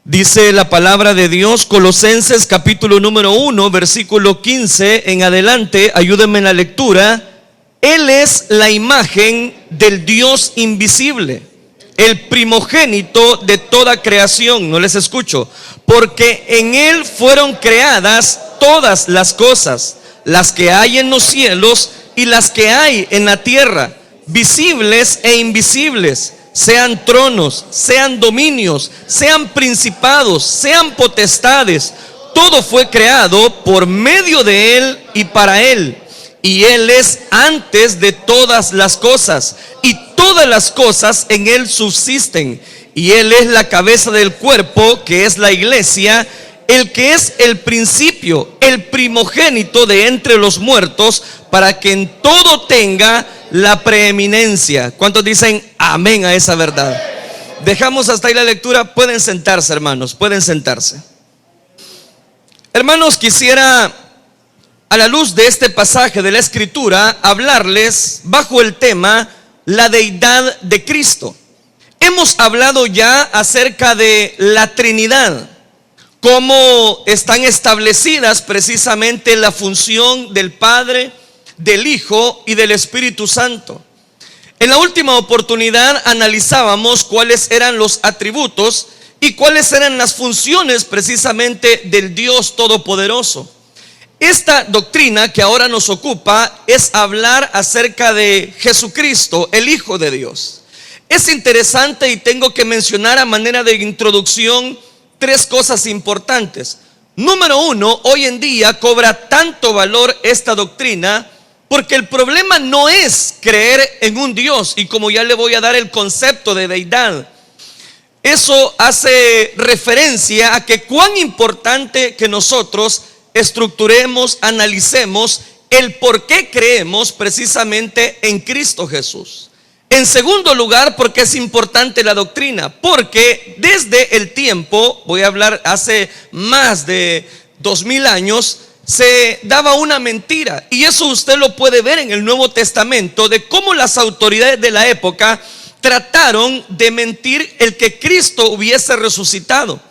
Dice la palabra de Dios, Colosenses capítulo número 1, versículo 15 en adelante, ayúdenme en la lectura. Él es la imagen del Dios invisible, el primogénito de toda creación. No les escucho. Porque en Él fueron creadas todas las cosas, las que hay en los cielos y las que hay en la tierra, visibles e invisibles. Sean tronos, sean dominios, sean principados, sean potestades. Todo fue creado por medio de Él y para Él. Y Él es antes de todas las cosas, y todas las cosas en Él subsisten. Y Él es la cabeza del cuerpo, que es la iglesia, el que es el principio, el primogénito de entre los muertos, para que en todo tenga la preeminencia. ¿Cuántos dicen amén a esa verdad? Dejamos hasta ahí la lectura. Pueden sentarse, hermanos, pueden sentarse. Hermanos, quisiera, a la luz de este pasaje de la Escritura, hablarles bajo el tema la deidad de Cristo. Hemos hablado ya acerca de la Trinidad, cómo están establecidas precisamente la función del Padre, del Hijo y del Espíritu Santo. En la última oportunidad analizábamos cuáles eran los atributos y cuáles eran las funciones precisamente del Dios Todopoderoso. Esta doctrina que ahora nos ocupa es hablar acerca de Jesucristo, el Hijo de Dios. Es interesante y tengo que mencionar a manera de introducción tres cosas importantes. Número uno, hoy en día cobra tanto valor esta doctrina porque el problema no es creer en un Dios, y como ya le voy a dar el concepto de deidad, eso hace referencia a que cuán importante que nosotros estructuremos, analicemos el por qué creemos precisamente en Cristo Jesús. En segundo lugar, porque es importante la doctrina, porque desde el tiempo, voy a hablar hace más de 2000 años, se daba una mentira, y eso usted lo puede ver en el Nuevo Testamento, de cómo las autoridades de la época trataron de mentir el que Cristo hubiese resucitado.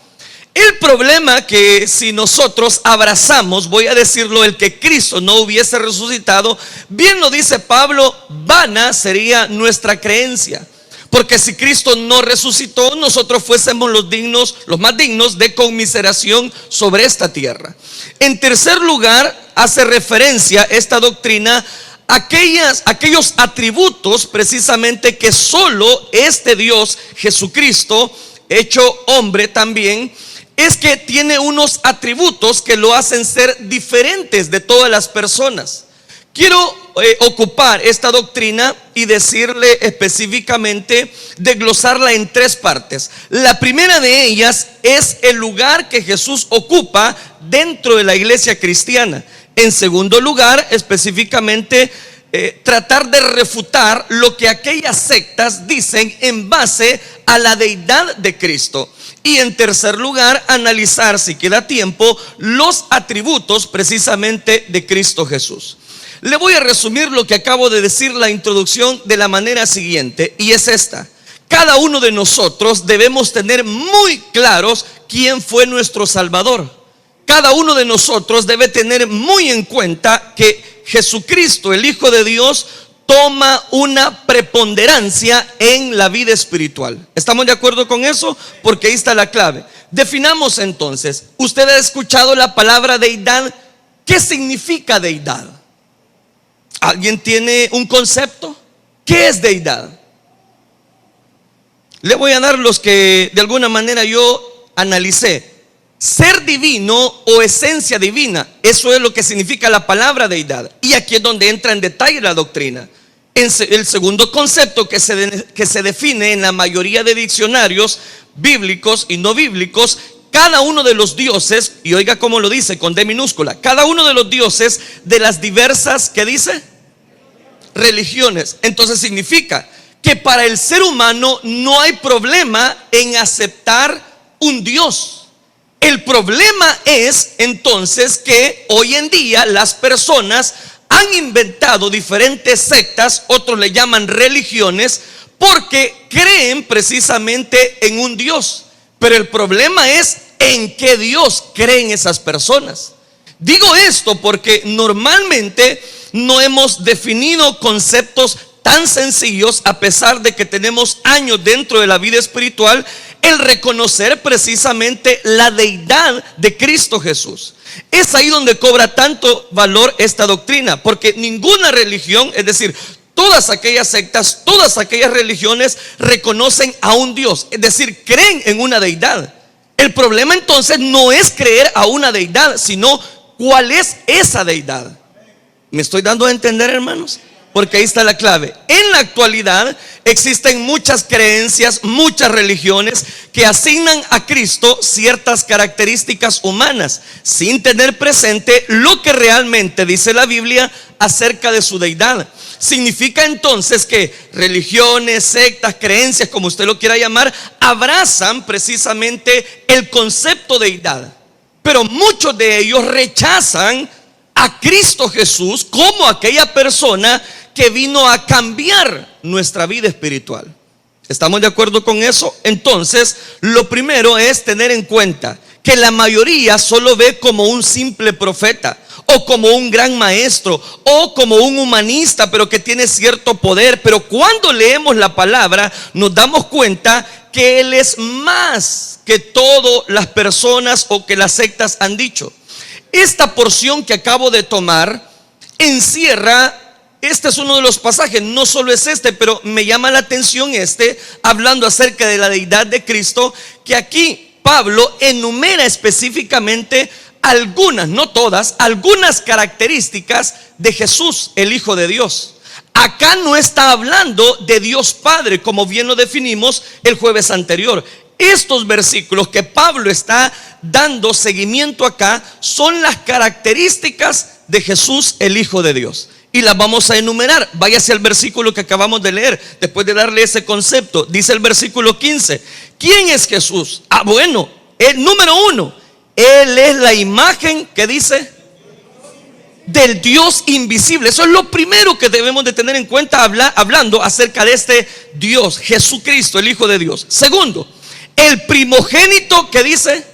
El problema que si nosotros abrazamos, voy a decirlo, el que Cristo no hubiese resucitado, bien lo dice Pablo, vana sería nuestra creencia. Porque si Cristo no resucitó, nosotros fuésemos los más dignos de conmiseración sobre esta tierra. En tercer lugar, hace referencia esta doctrina a aquellos atributos precisamente que solo este Dios, Jesucristo, hecho hombre también, es que tiene unos atributos que lo hacen ser diferentes de todas las personas. Quiero ocupar esta doctrina y decirle específicamente, desglosarla en tres partes. La primera de ellas es el lugar que Jesús ocupa dentro de la iglesia cristiana. En segundo lugar, específicamente, tratar de refutar lo que aquellas sectas dicen en base a la deidad de Cristo. Y en tercer lugar, analizar, si queda tiempo, los atributos precisamente de Cristo Jesús. Le voy a resumir lo que acabo de decir, la introducción, de la manera siguiente, y es esta. Cada uno de nosotros debemos tener muy claros quién fue nuestro Salvador. Cada uno de nosotros debe tener muy en cuenta que Jesucristo, el Hijo de Dios, toma una preponderancia en la vida espiritual. ¿Estamos de acuerdo con eso? Porque ahí está la clave. Definamos entonces. ¿Usted ha escuchado la palabra deidad? ¿Qué significa deidad? ¿Alguien tiene un concepto? ¿Qué es deidad? Le voy a dar los que de alguna manera yo analicé. Ser divino o esencia divina, eso es lo que significa la palabra deidad. Y aquí es donde entra en detalle la doctrina. El segundo concepto que se define en la mayoría de diccionarios bíblicos y no bíblicos, cada uno de los dioses, y oiga cómo lo dice con D minúscula, cada uno de los dioses de las diversas, ¿qué dice? Religiones. Entonces significa que para el ser humano no hay problema en aceptar un Dios. El problema es entonces que hoy en día las personas han inventado diferentes sectas, otros le llaman religiones, porque creen precisamente en un Dios. Pero el problema es en qué Dios creen esas personas. Digo esto porque normalmente no hemos definido conceptos tan sencillos, a pesar de que tenemos años dentro de la vida espiritual, el reconocer precisamente la deidad de Cristo Jesús. Es ahí donde cobra tanto valor esta doctrina, porque ninguna religión, es decir, todas aquellas sectas, todas aquellas religiones reconocen a un Dios, es decir, creen en una deidad. El problema entonces no es creer a una deidad, sino cuál es esa deidad. ¿Me estoy dando a entender, hermanos? Porque ahí está la clave. En la actualidad existen muchas creencias, muchas religiones que asignan a Cristo ciertas características humanas, sin tener presente lo que realmente dice la Biblia acerca de su deidad. Significa entonces que religiones, sectas, creencias, como usted lo quiera llamar, abrazan precisamente el concepto de deidad. Pero muchos de ellos rechazan a Cristo Jesús como aquella persona que vino a cambiar nuestra vida espiritual. ¿Estamos de acuerdo con eso? Entonces, lo primero es tener en cuenta que la mayoría solo ve como un simple profeta, o como un gran maestro, o como un humanista, pero que tiene cierto poder. Pero cuando leemos la palabra, nos damos cuenta que Él es más que todas las personas o que las sectas han dicho. Esta porción que acabo de tomar encierra, este es uno de los pasajes, no solo es este, pero me llama la atención hablando acerca de la deidad de Cristo, que aquí Pablo enumera específicamente algunas, no todas, algunas características de Jesús, el Hijo de Dios. Acá no está hablando de Dios Padre, como bien lo definimos el jueves anterior. Estos versículos que Pablo está dando seguimiento acá son las características de Jesús, el Hijo de Dios. Y las vamos a enumerar. Váyase al versículo que acabamos de leer, después de darle ese concepto. Dice el versículo 15. ¿Quién es Jesús? Bueno, el número 1, Él es la imagen, ¿qué dice? Del Dios invisible. Eso es lo primero que debemos de tener en cuenta hablando acerca de este Dios, Jesucristo, el Hijo de Dios. Segundo, el primogénito, ¿qué dice?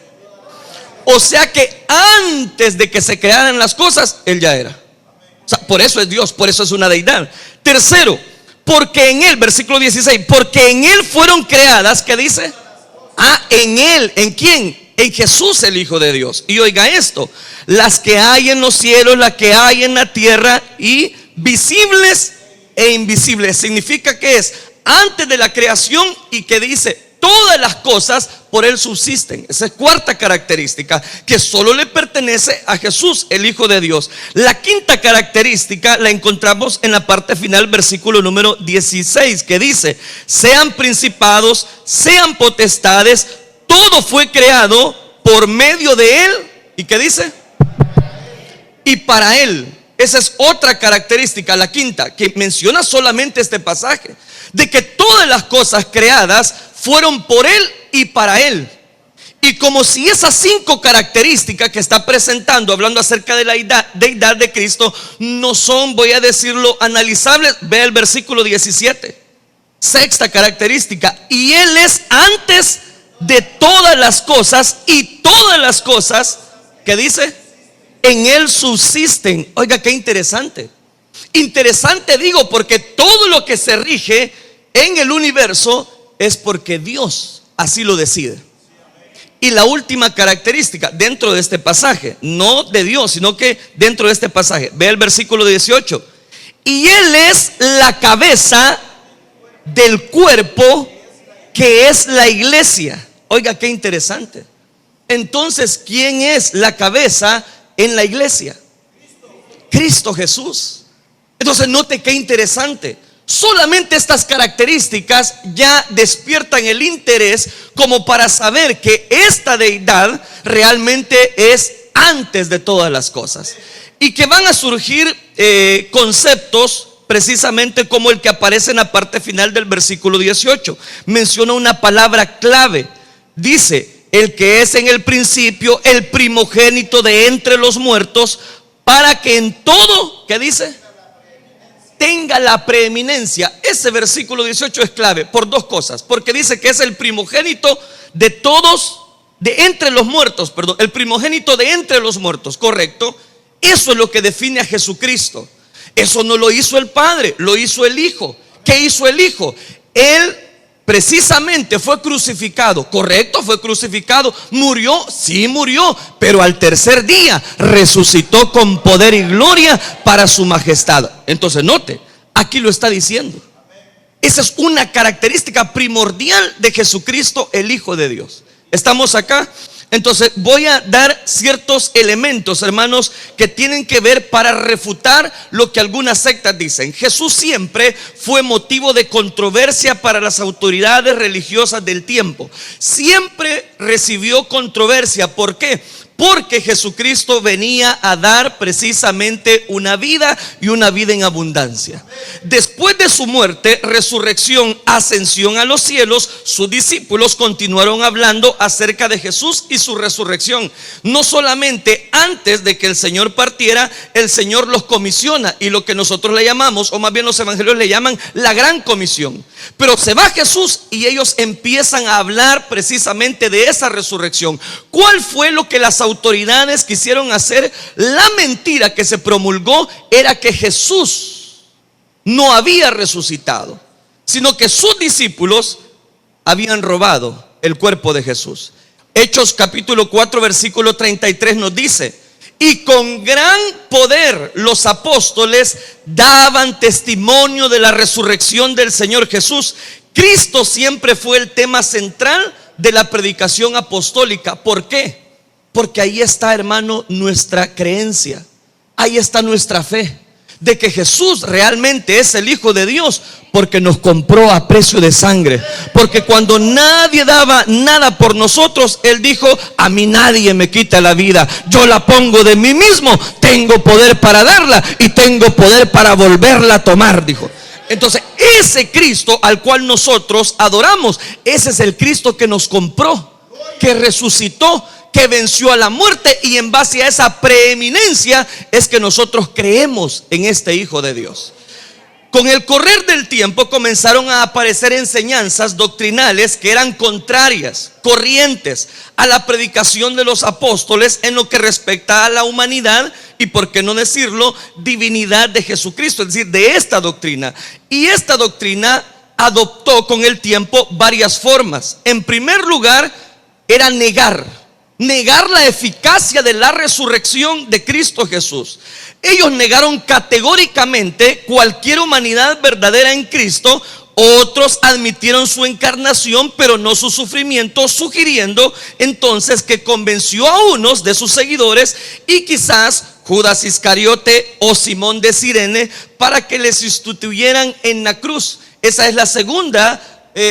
O sea que antes de que se crearan las cosas, Él ya era. O sea, por eso es Dios, por eso es una deidad. Tercero, porque en Él, versículo 16, porque en Él fueron creadas, ¿qué dice? En Él, ¿en quién? En Jesús, el Hijo de Dios. Y oiga esto: las que hay en los cielos, las que hay en la tierra, y visibles e invisibles. Significa que es antes de la creación, y que dice todas las cosas por Él subsisten. Esa es cuarta característica, que solo le pertenece a Jesús, el Hijo de Dios. La quinta característica la encontramos en la parte final, versículo número 16, que dice: sean principados, sean potestades, todo fue creado por medio de Él. ¿Y qué dice? Y para Él. Esa es otra característica, la quinta, que menciona solamente este pasaje, de que todas las cosas creadas fueron por Él y para Él. Y como si esas 5 características que está presentando, hablando acerca de la deidad de Cristo, no son, voy a decirlo, analizables, ve el versículo 17. Sexta característica: y Él es antes de todas las cosas, y todas las cosas, ¿qué dice? En Él subsisten. Oiga, qué interesante. Interesante digo, porque todo lo que se rige en el universo es porque Dios así lo decide. Y la última característica dentro de este pasaje, no de Dios, sino que dentro de este pasaje, ve el versículo 18: y Él es la cabeza del cuerpo, que es la iglesia. Oiga, qué interesante. Entonces, ¿quién es la cabeza en la iglesia? Cristo Jesús. Entonces, note qué interesante. Solamente estas características ya despiertan el interés como para saber que esta deidad realmente es antes de todas las cosas, y que van a surgir conceptos precisamente como el que aparece en la parte final del versículo 18. Menciona una palabra clave. Dice: el que es en el principio, el primogénito de entre los muertos, para que en todo, ¿qué dice? tenga la preeminencia. Ese versículo 18 es clave por dos cosas. Porque dice que es el primogénito de todos, de entre los muertos, perdón, el primogénito de entre los muertos, correcto. Eso es lo que define a Jesucristo. Eso no lo hizo el Padre, lo hizo el Hijo. ¿Qué hizo el Hijo? Él precisamente fue crucificado, correcto, fue crucificado, murió, sí murió, pero al tercer día resucitó con poder y gloria para su majestad. Entonces note, aquí lo está diciendo. Esa es una característica primordial de Jesucristo, el Hijo de Dios. ¿Estamos acá? Entonces voy a dar ciertos elementos, hermanos, que tienen que ver para refutar lo que algunas sectas dicen. Jesús siempre fue motivo de controversia para las autoridades religiosas del tiempo. Siempre recibió controversia. ¿Por qué? Porque Jesucristo venía a dar precisamente una vida y una vida en abundancia. Después de su muerte, resurrección, ascensión a los cielos, sus discípulos continuaron hablando acerca de Jesús y su resurrección. No solamente antes de que el Señor partiera, el Señor los comisiona, y lo que nosotros le llamamos, o más bien los evangelios le llaman, la gran comisión. Pero se va Jesús y ellos empiezan a hablar precisamente de esa resurrección. ¿Cuál fue lo que las autoridades quisieron hacer? La mentira que se promulgó era que Jesús no había resucitado, sino que sus discípulos habían robado el cuerpo de Jesús. Hechos capítulo 4 versículo 33 nos dice: y con gran poder los apóstoles daban testimonio de la resurrección del Señor Jesús. Cristo siempre fue el tema central de la predicación apostólica. ¿Por qué? Porque ahí está, hermano, nuestra creencia. Ahí está nuestra fe de que Jesús realmente es el Hijo de Dios, porque nos compró a precio de sangre. Porque cuando nadie daba nada por nosotros, Él dijo: a mí nadie me quita la vida, yo la pongo de mí mismo, tengo poder para darla y tengo poder para volverla a tomar, dijo. Entonces ese Cristo al cual nosotros adoramos, ese es el Cristo que nos compró, que resucitó, que venció a la muerte, y en base a esa preeminencia es que nosotros creemos en este Hijo de Dios. Con el correr del tiempo comenzaron a aparecer enseñanzas doctrinales que eran contrarias, corrientes a la predicación de los apóstoles en lo que respecta a la humanidad y, por qué no decirlo, divinidad de Jesucristo, es decir, de esta doctrina. Y esta doctrina adoptó con el tiempo varias formas. En primer lugar, era negar la eficacia de la resurrección de Cristo Jesús. Ellos negaron categóricamente cualquier humanidad verdadera en Cristo. Otros admitieron su encarnación, pero no su sufrimiento, sugiriendo entonces que convenció a unos de sus seguidores, y quizás Judas Iscariote o Simón de Cirene, para que les sustituyeran en la cruz. Esa es la segunda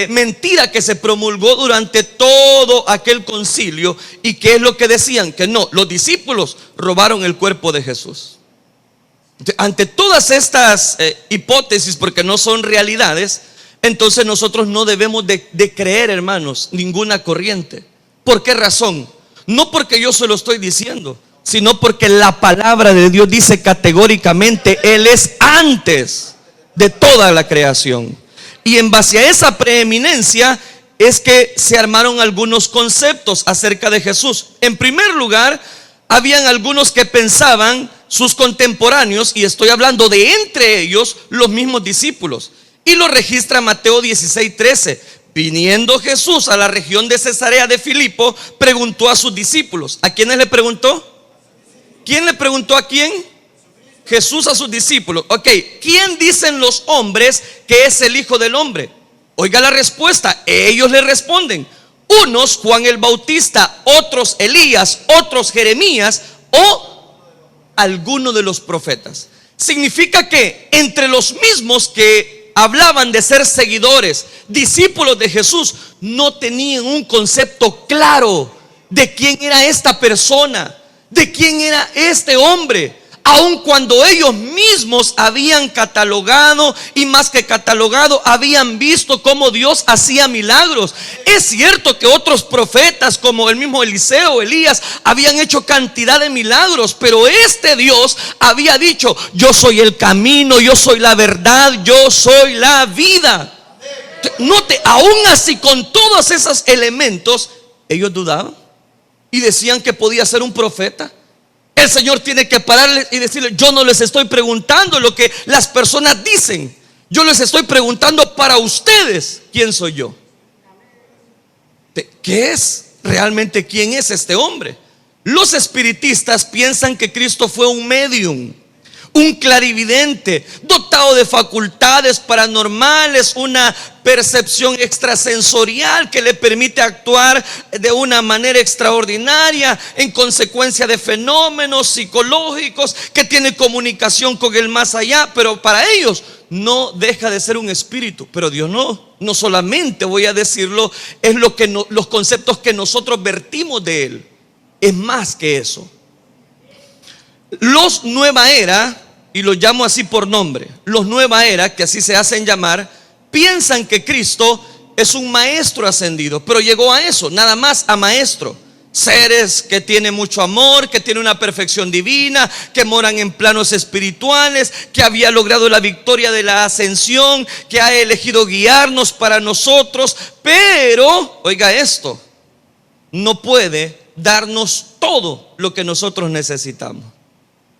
mentira que se promulgó durante todo aquel concilio. ¿Y qué es lo que decían? Que no, los discípulos robaron el cuerpo de Jesús. Ante todas estas hipótesis, porque no son realidades, entonces nosotros no debemos de creer, hermanos, ninguna corriente. ¿Por qué razón? No porque yo se lo estoy diciendo, sino porque la palabra de Dios dice categóricamente: Él es antes de toda la creación. Y en base a esa preeminencia es que se armaron algunos conceptos acerca de Jesús. En primer lugar, habían algunos que pensaban, sus contemporáneos, y estoy hablando de entre ellos los mismos discípulos, y lo registra Mateo 16:13. Viniendo Jesús a la región de Cesarea de Filipo, preguntó a sus discípulos. ¿A quiénes le preguntó? ¿Quién le preguntó a quién? Jesús a sus discípulos. Ok, ¿quién dicen los hombres que es el Hijo del Hombre? Oiga la respuesta. Ellos le responden: unos Juan el Bautista, otros Elías, otros Jeremías o alguno de los profetas. Significa que entre los mismos que hablaban de ser seguidores, discípulos de Jesús, no tenían un concepto claro de quién era esta persona, de quién era este hombre aun cuando ellos mismos habían catalogado, y más que catalogado, habían visto cómo Dios hacía milagros. Es cierto que otros profetas como el mismo Eliseo, Elías, habían hecho cantidad de milagros, pero este Dios había dicho: yo soy el camino, yo soy la verdad, yo soy la vida. Note, aún así, con todos esos elementos, ellos dudaban y decían que podía ser un profeta. El Señor tiene que pararles y decirles: yo no les estoy preguntando lo que las personas dicen, yo les estoy preguntando para ustedes, ¿quién soy yo? ¿Qué es realmente? ¿Quién es este hombre? Los espiritistas piensan que Cristo fue un medium, un clarividente, dotado de facultades paranormales, una percepción extrasensorial que le permite actuar de una manera extraordinaria en consecuencia de fenómenos psicológicos, que tiene comunicación con el más allá. Pero para ellos no deja de ser un espíritu. Pero Dios no solamente, voy a decirlo, es lo que los conceptos que nosotros vertimos de Él. Es más que eso. Los Nueva Era, y los llamo así por nombre, los Nueva Era, que así se hacen llamar, piensan que Cristo es un maestro ascendido, pero llegó a eso, nada más a maestro. Seres que tienen mucho amor, que tienen una perfección divina, que moran en planos espirituales, que había logrado la victoria de la ascensión, que ha elegido guiarnos para nosotros. Pero, oiga esto, no puede darnos todo lo que nosotros necesitamos.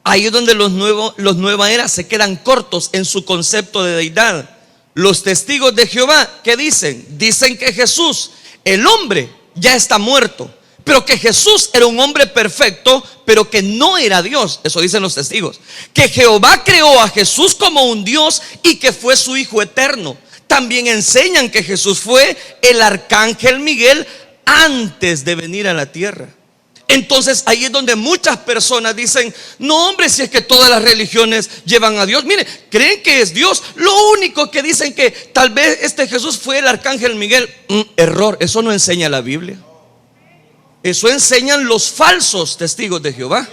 Ahí es donde los Nueva Era se quedan cortos en su concepto de deidad. Los testigos de Jehová, ¿qué dicen? Dicen que Jesús, el hombre, ya está muerto, pero que Jesús era un hombre perfecto, pero que no era Dios. Eso dicen los testigos. Que Jehová creó a Jesús como un Dios y que fue su Hijo eterno. También enseñan que Jesús fue el arcángel Miguel antes de venir a la tierra. Entonces ahí es donde muchas personas dicen: no, hombre, si es que todas las religiones llevan a Dios. Mire, creen que es Dios. Lo único que dicen que tal vez este Jesús fue el arcángel Miguel. Error, eso no enseña la Biblia. Eso enseñan los falsos testigos de Jehová,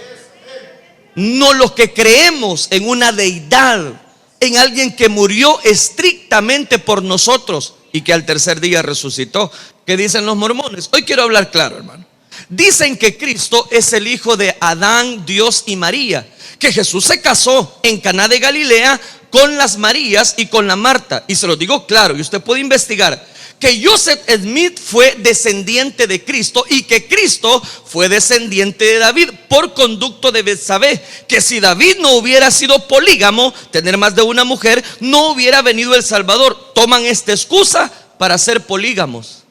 no los que creemos en una deidad, en alguien que murió estrictamente por nosotros y que al tercer día resucitó. ¿Qué dicen los mormones? Hoy quiero hablar claro, hermano. Dicen que Cristo es el hijo de Adán, Dios y María, que Jesús se casó en Caná de Galilea con las Marías y con la Marta. Y se lo digo claro, y usted puede investigar, que Joseph Smith fue descendiente de Cristo y que Cristo fue descendiente de David por conducto de Betsabé, que si David no hubiera sido polígamo, tener más de una mujer, no hubiera venido el Salvador. Toman esta excusa para ser polígamos.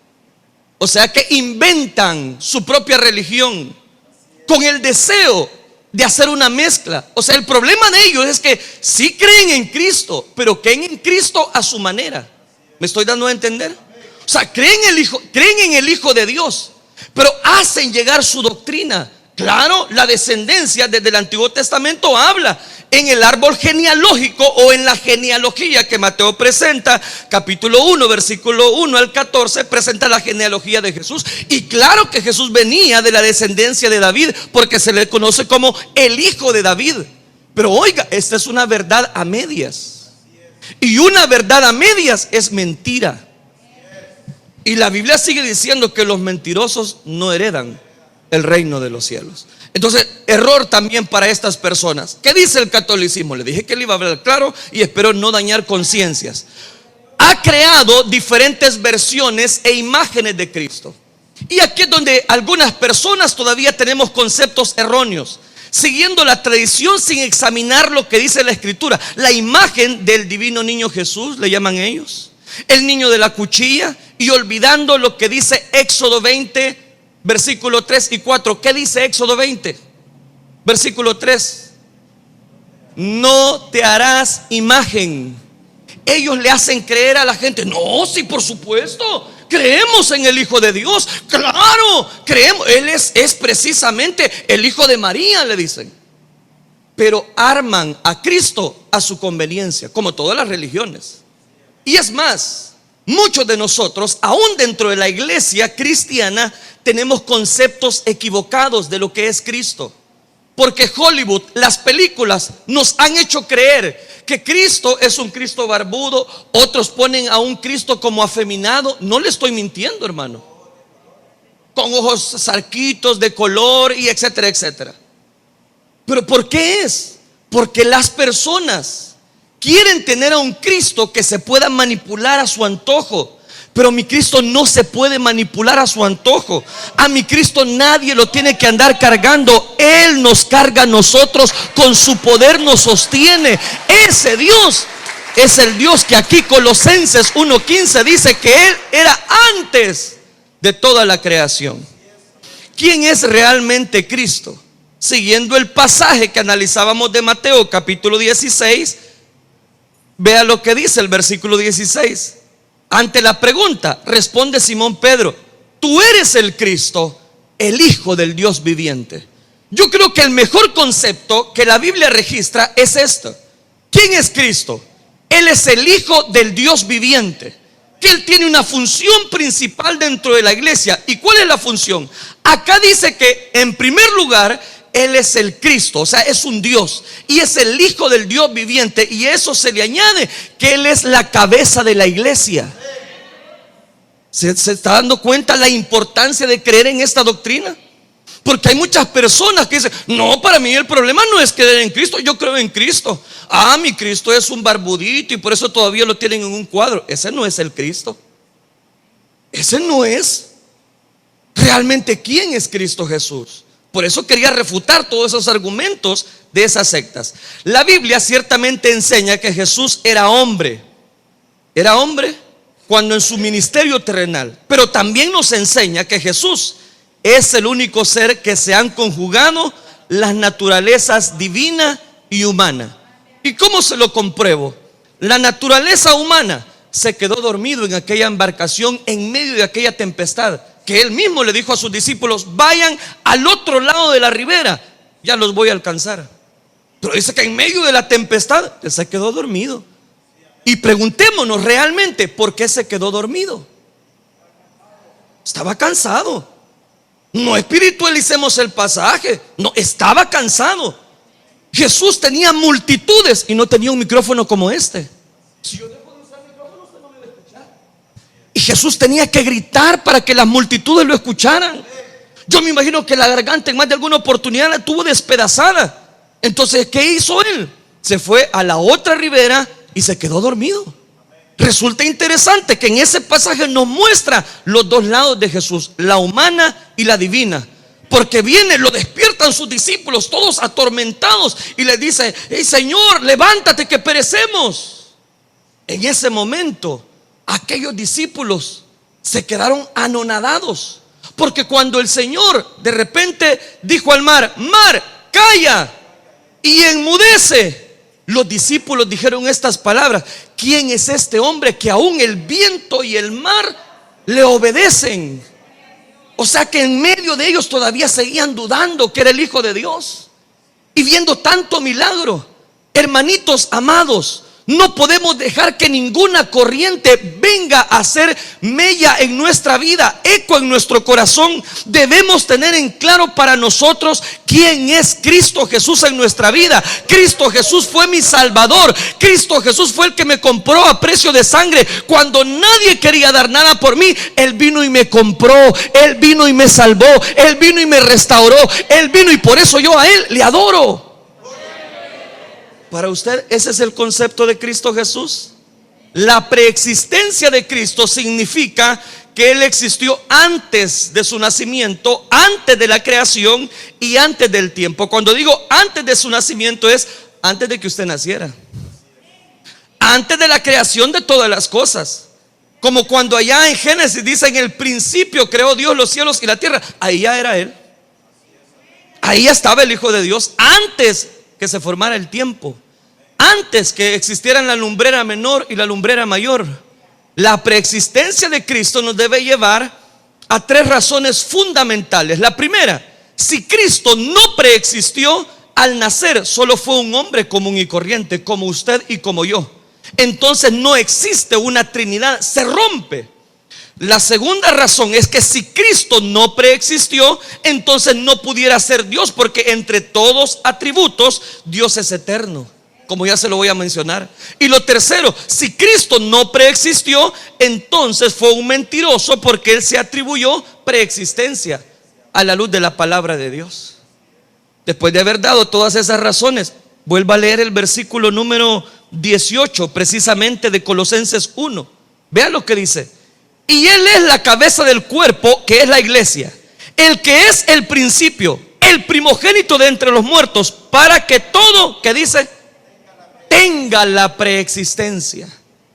O sea que inventan su propia religión con el deseo de hacer una mezcla. O sea, el problema de ellos es que sí creen en Cristo, pero creen en Cristo a su manera. ¿Me estoy dando a entender? O sea, creen en el Hijo de Dios, pero hacen llegar su doctrina. Claro, la descendencia desde el Antiguo Testamento habla en el árbol genealógico o en la genealogía que Mateo presenta, capítulo 1, versículo 1 al 14, presenta la genealogía de Jesús. Y claro que Jesús venía de la descendencia de David, porque se le conoce como el hijo de David. Pero oiga, esta es una verdad a medias. Y una verdad a medias es mentira. Y la Biblia sigue diciendo que los mentirosos no heredan el reino de los cielos. Entonces, error también para estas personas. ¿Qué dice el catolicismo? Le dije que le iba a hablar claro y espero no dañar conciencias. Ha creado diferentes versiones e imágenes de Cristo. Y aquí es donde algunas personas todavía tenemos conceptos erróneos, siguiendo la tradición sin examinar lo que dice la Escritura. La imagen del divino niño Jesús, le llaman ellos, el niño de la cuchilla, y olvidando lo que dice Éxodo 20, versículo 3 y 4. ¿Qué dice Éxodo 20? Versículo 3. No te harás imagen. Ellos le hacen creer a la gente: no, sí, por supuesto, creemos en el Hijo de Dios. Claro, creemos, Él es precisamente el Hijo de María, le dicen. Pero arman a Cristo a su conveniencia, como todas las religiones. Y es más, muchos de nosotros, aún dentro de la iglesia cristiana, tenemos conceptos equivocados de lo que es Cristo. Porque Hollywood, las películas nos han hecho creer que Cristo es un Cristo barbudo. Otros ponen a un Cristo como afeminado. No le estoy mintiendo, hermano. Con ojos zarquitos de color y etcétera, etcétera. ¿Pero por qué es? Porque las personas quieren tener a un Cristo que se pueda manipular a su antojo. Pero mi Cristo no se puede manipular a su antojo. A mi Cristo nadie lo tiene que andar cargando. Él nos carga a nosotros, con su poder nos sostiene. Ese Dios es el Dios que aquí Colosenses 1:15 dice que Él era antes de toda la creación. ¿Quién es realmente Cristo? Siguiendo el pasaje que analizábamos de Mateo capítulo 16, vea lo que dice el versículo 16. Ante la pregunta, responde Simón Pedro: tú eres el Cristo, el Hijo del Dios viviente. Yo creo que el mejor concepto que la Biblia registra es esto. ¿Quién es Cristo? Él es el Hijo del Dios viviente. Que Él tiene una función principal dentro de la iglesia. ¿Y cuál es la función? Acá dice que en primer lugar Él es el Cristo, o sea, es un Dios y es el Hijo del Dios viviente. Y eso se le añade que Él es la cabeza de la iglesia. ¿Se está dando cuenta la importancia de creer en esta doctrina? Porque hay muchas personas que dicen: no, para mí el problema no es creer en Cristo, yo creo en Cristo. Ah, mi Cristo es un barbudito y por eso todavía lo tienen en un cuadro. Ese no es el Cristo. Ese no es realmente quién es Cristo Jesús. Por eso quería refutar todos esos argumentos de esas sectas. La Biblia ciertamente enseña que Jesús era hombre. Era hombre cuando en su ministerio terrenal. Pero también nos enseña que Jesús es el único ser que se han conjugado las naturalezas divina y humana. ¿Y cómo se lo compruebo? La naturaleza humana se quedó dormido en aquella embarcación en medio de aquella tempestad, que Él mismo le dijo a sus discípulos: vayan al otro lado de la ribera, ya los voy a alcanzar. Pero dice que en medio de la tempestad Él se quedó dormido. Y preguntémonos realmente, ¿por qué se quedó dormido? Estaba cansado. No espiritualicemos el pasaje. No, estaba cansado. Jesús tenía multitudes y no tenía un micrófono como este. Si yo dejo de usar micrófono, usted no me va a escuchar. Y Jesús tenía que gritar para que las multitudes lo escucharan. Yo me imagino que la garganta en más de alguna oportunidad la tuvo despedazada. Entonces, ¿qué hizo Él? Se fue a la otra ribera y se quedó dormido. Resulta interesante que en ese pasaje nos muestra los dos lados de Jesús, la humana y la divina. Porque viene, lo despiertan sus discípulos todos atormentados y le dice: hey, Señor, levántate que perecemos. En ese momento aquellos discípulos se quedaron anonadados, porque cuando el Señor de repente dijo al mar: mar, calla, y enmudece, los discípulos dijeron estas palabras: ¿quién es este hombre que aún el viento y el mar le obedecen? O sea que en medio de ellos todavía seguían dudando que era el Hijo de Dios. Y viendo tanto milagro, hermanitos amados, no podemos dejar que ninguna corriente venga a hacer mella en nuestra vida, eco en nuestro corazón. Debemos tener en claro para nosotros quién es Cristo Jesús en nuestra vida. Cristo Jesús fue mi Salvador. Cristo Jesús fue el que me compró a precio de sangre. Cuando nadie quería dar nada por mí, Él vino y me compró. Él vino y me salvó. Él vino y me restauró. Él vino y por eso yo a Él le adoro. Para usted, ¿ese es el concepto de Cristo Jesús? La preexistencia de Cristo significa que Él existió antes de su nacimiento, antes de la creación y antes del tiempo. Cuando digo antes de su nacimiento, es antes de que usted naciera, antes de la creación de todas las cosas. Como cuando allá en Génesis dice: en el principio creó Dios los cielos y la tierra. Ahí ya era Él. Ahí ya estaba el Hijo de Dios antes que se formara el tiempo, antes que existieran la lumbrera menor y la lumbrera mayor. La preexistencia de Cristo nos debe llevar a tres razones fundamentales. La primera: si Cristo no preexistió, al nacer solo fue un hombre común y corriente, como usted y como yo. Entonces no existe una Trinidad, se rompe. La segunda razón es que si Cristo no preexistió, entonces no pudiera ser Dios, porque entre todos atributos Dios es eterno, como ya se lo voy a mencionar. Y lo tercero, si Cristo no preexistió, entonces fue un mentiroso, porque Él se atribuyó preexistencia a la luz de la palabra de Dios. Después de haber dado todas esas razones, vuelva a leer el versículo número 18, precisamente de Colosenses 1. Vea lo que dice: y Él es la cabeza del cuerpo, que es la iglesia, el que es el principio, el primogénito de entre los muertos, para que todo, ¿qué dice? Tenga la preexistencia.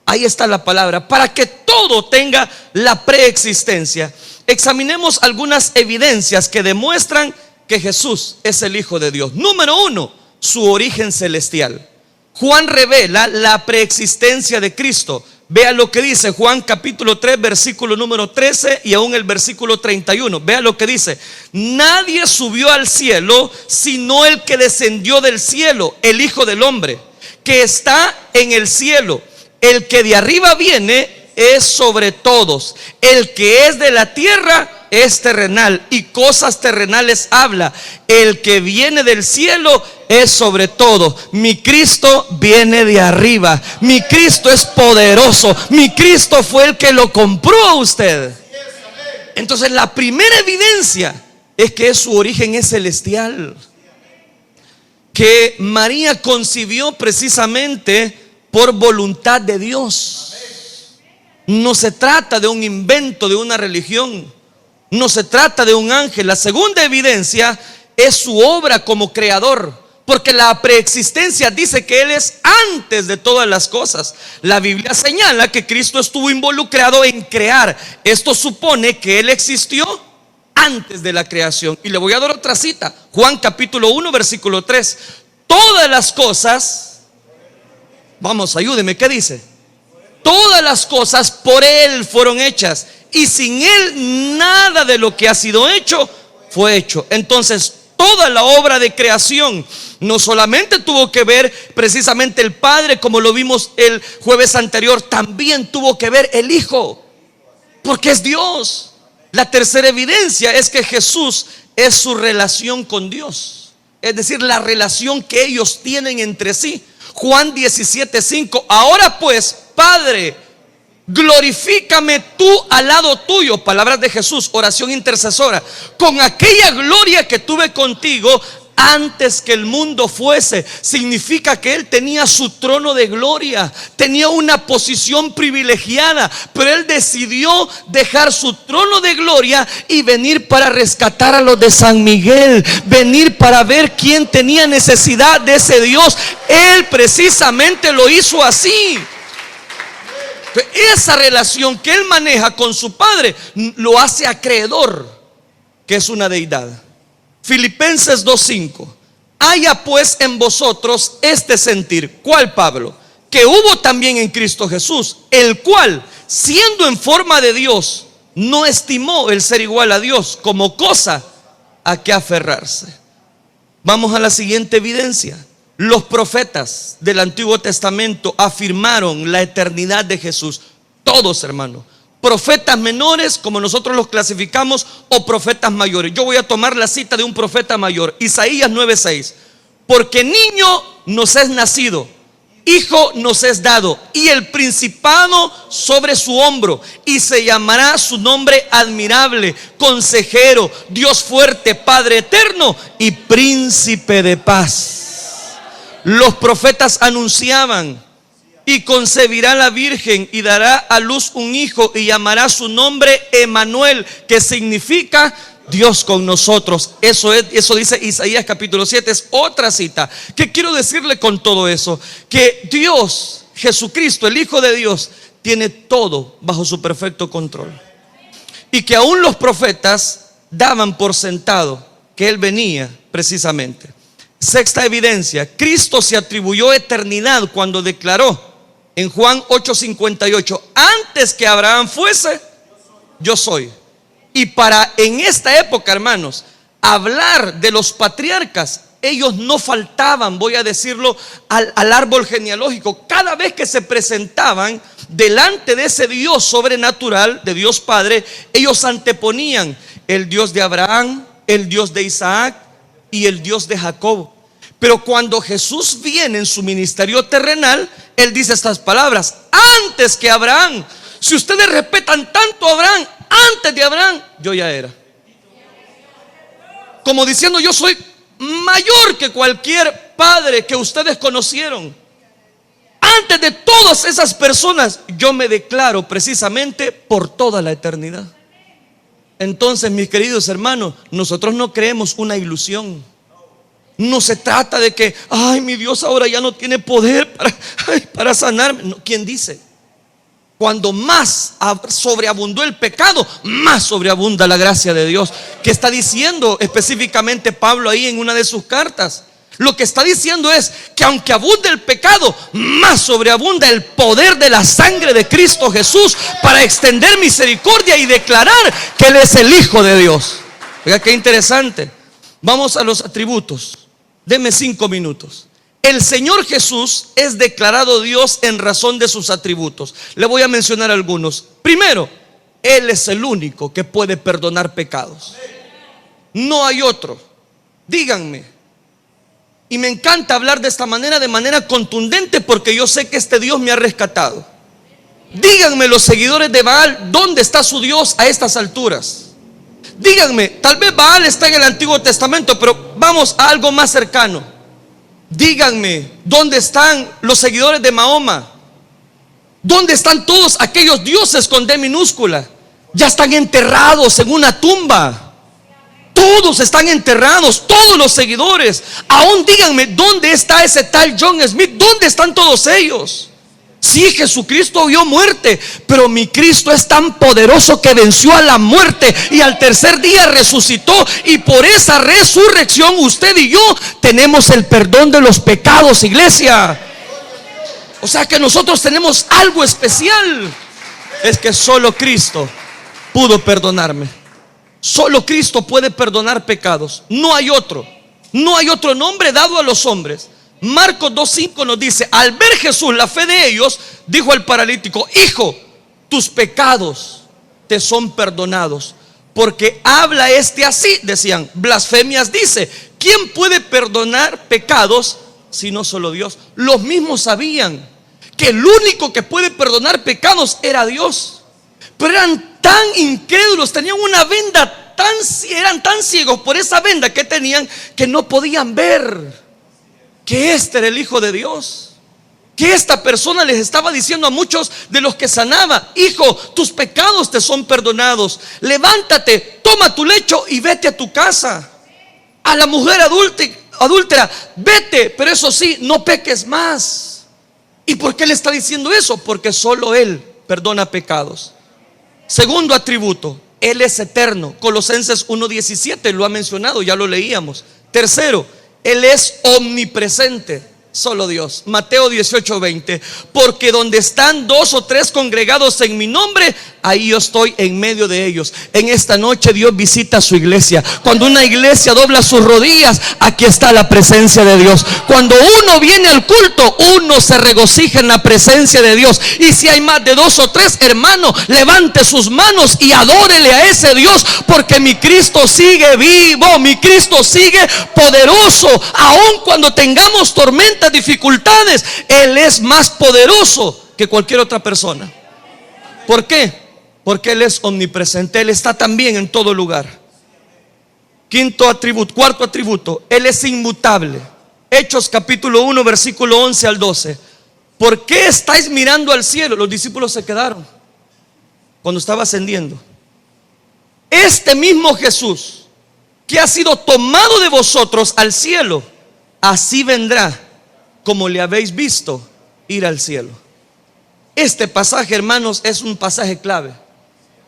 Ahí está la palabra, para que todo tenga la preexistencia. Examinemos algunas evidencias que demuestran que Jesús es el Hijo de Dios. Número 1, su origen celestial. Juan revela la preexistencia de Cristo. Vea lo que dice Juan capítulo 3, versículo número 13 y aún el versículo 31. Vea lo que dice: nadie subió al cielo sino el que descendió del cielo, el Hijo del Hombre, que está en el cielo. El que de arriba viene es sobre todos. El que es de la tierra es terrenal, y cosas terrenales habla. El que viene del cielo es sobre todo. Mi Cristo viene de arriba. Mi Cristo es poderoso. Mi Cristo fue el que lo compró a usted. Entonces la primera evidencia es que su origen es celestial, que María concibió precisamente por voluntad de Dios. No se trata de un invento de una religión, no se trata de un ángel. La segunda evidencia es su obra como creador, porque la preexistencia dice que Él es antes de todas las cosas. La Biblia señala que Cristo estuvo involucrado en crear. Esto supone que Él existió antes de la creación. Y le voy a dar otra cita: Juan capítulo 1, versículo 3. Todas las cosas, vamos, ayúdeme, ¿qué dice? Todas las cosas por Él fueron hechas, y sin Él nada de lo que ha sido hecho fue hecho. Entonces toda la obra de creación no solamente tuvo que ver precisamente el Padre, como lo vimos el jueves anterior, también tuvo que ver el Hijo, porque es Dios. La tercera evidencia es que Jesús es su relación con Dios, es decir, la relación que ellos tienen entre sí. Juan 17:5. Ahora pues, Padre, glorifícame tú al lado tuyo. Palabras de Jesús, oración intercesora. Con aquella gloria que tuve contigo antes que el mundo fuese. Significa que Él tenía su trono de gloria, tenía una posición privilegiada, pero Él decidió dejar su trono de gloria y venir para rescatar a los de San Miguel, venir para ver quién tenía necesidad de ese Dios. Él precisamente lo hizo así. Esa relación que Él maneja con su Padre lo hace acreedor que es una deidad. Filipenses 2:5. Haya pues en vosotros este sentir. ¿Cuál, Pablo? Que hubo también en Cristo Jesús, el cual, siendo en forma de Dios, no estimó el ser igual a Dios como cosa a que aferrarse. Vamos a la siguiente evidencia. Los profetas del Antiguo Testamento afirmaron la eternidad de Jesús. Todos, hermanos. Profetas menores, como nosotros los clasificamos, o profetas mayores. Yo voy a tomar la cita de un profeta mayor, Isaías 9:6. Porque niño nos es nacido, hijo nos es dado, y el principado sobre su hombro, y se llamará su nombre admirable, consejero, Dios fuerte, Padre eterno y príncipe de paz. Los profetas anunciaban: y concebirá la virgen y dará a luz un hijo y llamará su nombre Emmanuel, que significa Dios con nosotros. Eso dice Isaías capítulo 7. Es otra cita. ¿Qué quiero decirle con todo eso? Que Dios, Jesucristo, el Hijo de Dios, tiene todo bajo su perfecto control, y que aún los profetas daban por sentado que Él venía precisamente. Sexta evidencia: Cristo se atribuyó eternidad cuando declaró en Juan 8:58: antes que Abraham fuese, yo soy. Y para en esta época, hermanos, hablar de los patriarcas ellos no faltaban, voy a decirlo, al árbol genealógico. Cada vez que se presentaban delante de ese Dios sobrenatural, de Dios Padre, ellos anteponían el Dios de Abraham, el Dios de Isaac y el Dios de Jacob. Pero cuando Jesús viene en su ministerio terrenal, Él dice estas palabras: antes que Abraham. Si ustedes respetan tanto a Abraham, antes de Abraham yo ya era. Como diciendo, yo soy mayor que cualquier padre que ustedes conocieron. Antes de todas esas personas, yo me declaro precisamente por toda la eternidad. Entonces, mis queridos hermanos, nosotros no creemos una ilusión. No se trata de que, ay, mi Dios ahora ya no tiene poder para sanarme. No, ¿quién dice? Cuando más sobreabundó el pecado, más sobreabunda la gracia de Dios. ¿Qué está diciendo específicamente Pablo ahí en una de sus cartas? Lo que está diciendo es que aunque abunde el pecado, más sobreabunda el poder de la sangre de Cristo Jesús para extender misericordia y declarar que Él es el Hijo de Dios. Oiga, qué interesante. Vamos a los atributos. Deme 5 minutos. El Señor Jesús es declarado Dios en razón de sus atributos. Le voy a mencionar algunos. Primero, Él es el único que puede perdonar pecados. No hay otro. Díganme. Y me encanta hablar de esta manera, de manera contundente, porque yo sé que este Dios me ha rescatado. Díganme los seguidores de Baal, ¿dónde está su Dios a estas alturas? Díganme, tal vez Baal está en el Antiguo Testamento, pero vamos a algo más cercano. Díganme, ¿dónde están los seguidores de Mahoma? ¿Dónde están todos aquellos dioses con D minúscula? Ya están enterrados en una tumba. Todos están enterrados, todos los seguidores. Aún díganme, ¿dónde está ese tal John Smith? ¿Dónde están todos ellos? Sí, Jesucristo vio muerte, pero mi Cristo es tan poderoso que venció a la muerte y al tercer día resucitó. Y por esa resurrección usted y yo tenemos el perdón de los pecados, iglesia. O sea que nosotros tenemos algo especial. Es que solo Cristo pudo perdonarme. Solo Cristo puede perdonar pecados. No hay otro. No hay otro nombre dado a los hombres. Marcos 2:5 nos dice: al ver Jesús la fe de ellos, dijo al paralítico: hijo, tus pecados te son perdonados. Porque habla este así, decían, blasfemias dice. ¿Quién puede perdonar pecados sino solo Dios? Los mismos sabían que el único que puede perdonar pecados era Dios, pero eran tan incrédulos, tenían una venda eran tan ciegos por esa venda que tenían, que no podían ver que este era el Hijo de Dios, que esta persona les estaba diciendo a muchos de los que sanaba: hijo, tus pecados te son perdonados, levántate, toma tu lecho y vete a tu casa. A la mujer adúltera, vete, pero eso sí, no peques más. ¿Y por qué le está diciendo eso? Porque solo Él perdona pecados. Segundo atributo, Él es eterno. Colosenses 1:17 lo ha mencionado, ya lo leíamos. Tercero, Él es omnipresente. Solo Dios. Mateo 18:20. Porque donde están 2 o 3 congregados en mi nombre, ahí yo estoy en medio de ellos. En esta noche Dios visita su iglesia. Cuando una iglesia dobla sus rodillas, aquí está la presencia de Dios. Cuando uno viene al culto, uno se regocija en la presencia de Dios. Y si hay más de 2 o 3, hermano, levante sus manos y adórele a ese Dios, porque mi Cristo sigue vivo, mi Cristo sigue poderoso. Aun cuando tengamos tormentas, dificultades, Él es más poderoso que cualquier otra persona. ¿Por qué? Porque Él es omnipresente. Él está también en todo lugar. Cuarto atributo, Él es inmutable. Hechos capítulo 1 versículo 11 al 12. ¿Por qué estáis mirando al cielo? Los discípulos se quedaron cuando estaba ascendiendo. Este mismo Jesús que ha sido tomado de vosotros al cielo, así vendrá como le habéis visto ir al cielo. Este pasaje, hermanos, es un pasaje clave,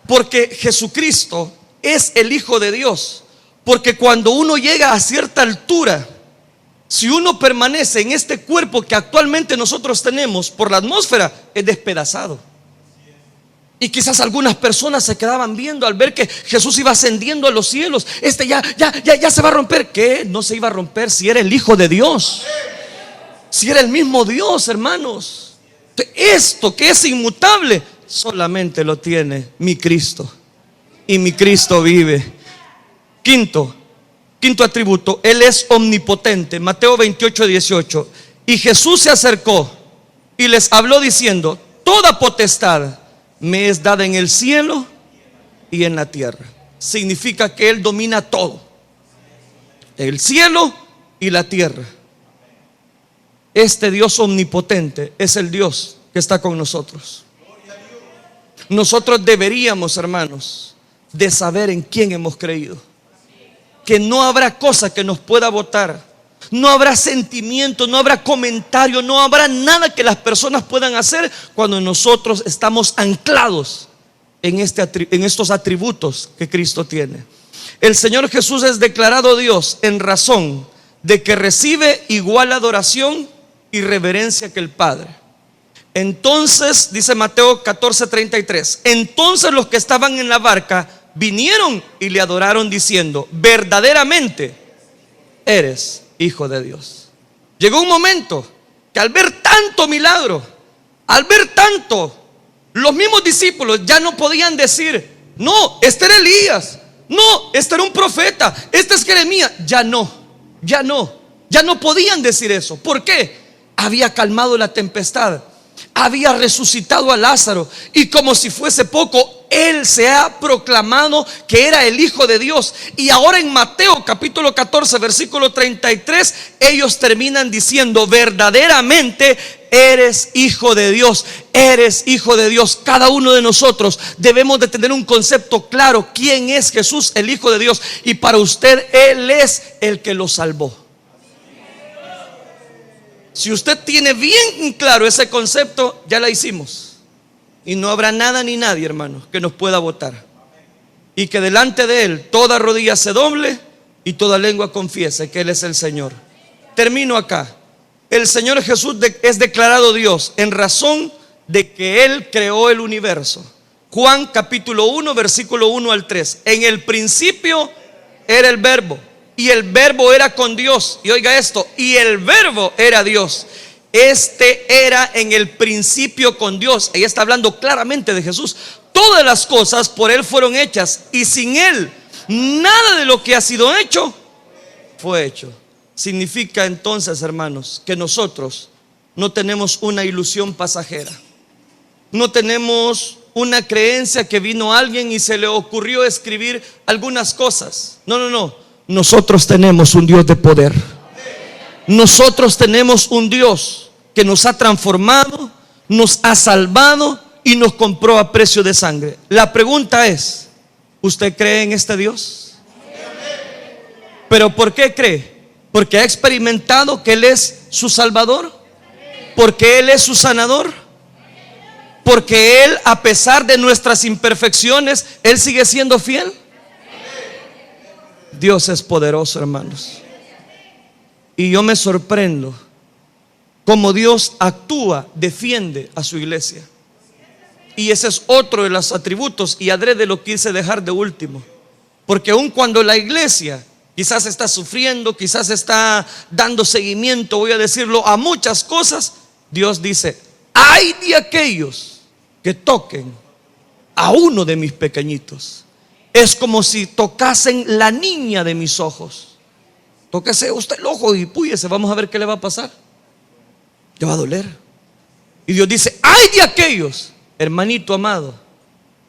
porque Jesucristo es el Hijo de Dios. Porque cuando uno llega a cierta altura, si uno permanece en este cuerpo que actualmente nosotros tenemos por la atmósfera, es despedazado. Y quizás algunas personas se quedaban viendo al ver que Jesús iba ascendiendo a los cielos. Ya se va a romper. ¿Qué? No se iba a romper si era el Hijo de Dios. Si era el mismo Dios, hermanos. Esto que es inmutable solamente lo tiene mi Cristo. Y mi Cristo vive. Quinto atributo, Él es omnipotente. Mateo 28:18. Y Jesús se acercó y les habló diciendo: toda potestad me es dada en el cielo y en la tierra. Significa que Él domina todo, el cielo y la tierra. Este Dios omnipotente es el Dios que está con nosotros. Nosotros deberíamos, hermanos, de saber en quién hemos creído. Que no habrá cosa que nos pueda botar. No habrá sentimiento, no habrá comentario, no habrá nada que las personas puedan hacer cuando nosotros estamos anclados en estos atributos que Cristo tiene. El Señor Jesús es declarado Dios en razón de que recibe igual adoración y reverencia que el Padre. Entonces, dice Mateo 14:33, entonces los que estaban en la barca vinieron y le adoraron diciendo: verdaderamente eres Hijo de Dios. Llegó un momento que al ver tanto milagro, al ver tanto, los mismos discípulos ya no podían decir: no, este era Elías, no, este era un profeta, este es Jeremías. Ya no podían decir eso. ¿Por qué? Había calmado la tempestad, había resucitado a Lázaro, y como si fuese poco, Él se ha proclamado que era el Hijo de Dios. Y ahora en Mateo capítulo 14 versículo 33, ellos terminan diciendo: verdaderamente eres Hijo de Dios, eres Hijo de Dios. Cada uno de nosotros debemos de tener un concepto claro: quién es Jesús, el Hijo de Dios. Y para usted, Él es el que lo salvó. Si usted tiene bien claro ese concepto, ya la hicimos. Y no habrá nada ni nadie, hermanos, que nos pueda botar. Y que delante de Él toda rodilla se doble y toda lengua confiese que Él es el Señor. Termino acá. El Señor Jesús es declarado Dios en razón de que Él creó el universo. Juan capítulo 1 versículo 1 al 3. En el principio era el Verbo, y el Verbo era con Dios. Y oiga esto: y el Verbo era Dios. Este era en el principio con Dios. Ella está hablando claramente de Jesús. Todas las cosas por Él fueron hechas, y sin Él nada de lo que ha sido hecho fue hecho. Significa entonces, hermanos, que nosotros no tenemos una ilusión pasajera. No tenemos una creencia que vino alguien y se le ocurrió escribir algunas cosas. No. Nosotros tenemos un Dios de poder. Nosotros tenemos un Dios que nos ha transformado, nos ha salvado y nos compró a precio de sangre. La pregunta es: ¿usted cree en este Dios? ¿Pero por qué cree? ¿Porque ha experimentado que Él es su Salvador? ¿Porque Él es su sanador? ¿Porque Él, a pesar de nuestras imperfecciones, Él sigue siendo fiel? Dios es poderoso, hermanos. Y yo me sorprendo cómo Dios actúa, defiende a su iglesia. Y ese es otro de los atributos, y adrede lo quise dejar de último. Porque aun cuando la iglesia quizás está sufriendo, quizás está dando seguimiento, voy a decirlo, a muchas cosas, Dios dice: ay de aquellos que toquen a uno de mis pequeñitos. Es como si tocasen la niña de mis ojos. Tóquese usted el ojo y púyese, vamos a ver qué le va a pasar. Le va a doler. Y Dios dice: ay de aquellos, hermanito amado,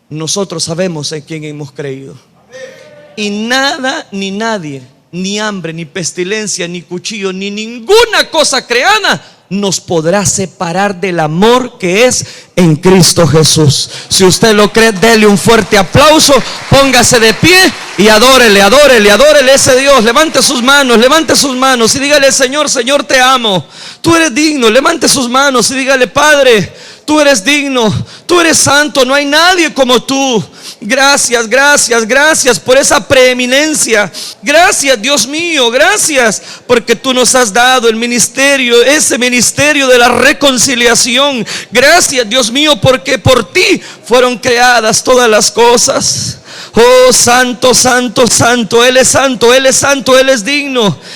nosotros sabemos en quién hemos creído. Y nada ni nadie, ni hambre, ni pestilencia, ni cuchillo, ni ninguna cosa creada nos podrá separar del amor que es en Cristo Jesús. Si usted lo cree, dele un fuerte aplauso, póngase de pie y adórele a ese Dios. Levante sus manos y dígale: Señor, Señor, te amo, tú eres digno. Levante sus manos y dígale: Padre, tú eres digno, tú eres santo, no hay nadie como tú. Gracias, gracias, gracias por esa preeminencia. Gracias, Dios mío, gracias porque tú nos has dado el ministerio, ese ministerio de la reconciliación. Gracias, Dios mío, porque por ti fueron creadas todas las cosas. Oh, santo, santo, santo, Él es santo, Él es santo, Él es digno.